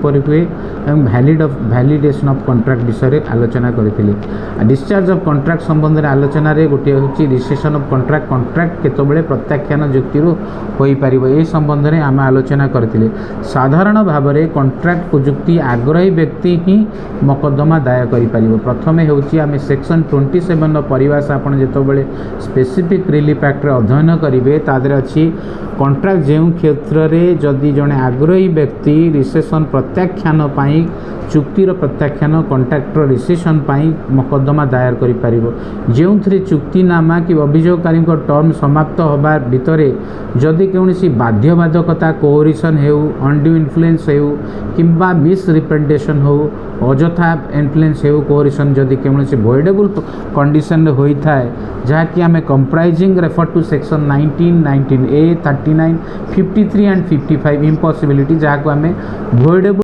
किपर हुए एवं भैलिडेशन of contract विषय आलोचना करथिले। डिस्चार्ज ऑफ कॉन्ट्रैक्ट संबंध में आलोचना रे गोटे होची रिसेशन ऑफ कॉन्ट्रैक्ट कॉन्ट्रैक्ट केतबेले प्रत्याख्यान युक्ति होई परिबो ए संबंध में आम आलोचना करथिले। साधारण भाव में कॉन्ट्रैक्ट प्रयुक्ति आग्रही व्यक्ति ही मकदमा दायर करि परिबो। प्रथमे होची आमे सेक्शन 27 परिभाषा आपण जेतबेले स्पेसिफिक रिलीफ एक्ट रे अध्ययन करिवे तादरे अछि कॉन्ट्रैक्ट जो क्षेत्र में जदि जड़े आग्रही व्यक्ति रिसेशन प्रत्याख्यान पाई चुक्तिर प्रत्याख्यान कॉन्ट्रैक्टर रिसेशन पाई मकदमा दायर करि परिबो। जो चुक्तिनामा कि अभियोगकारी टर्म समाप्त होबा भितरे जदि कौन बाध्यबाधकता कोरिशन हो अनड्यू इन्फ्लुएंस हो किंबा मिसरिप्रेजेंटेशन हो अजथा इन्फ्लुएंस हो कोरिशन जदि कौन वॉइडेबल कंडीशन होता है जहाँकि आम comprising refer to section 19, 19A, 39, 53 and 55 impossibility जहाँ को आम वॉइडेबल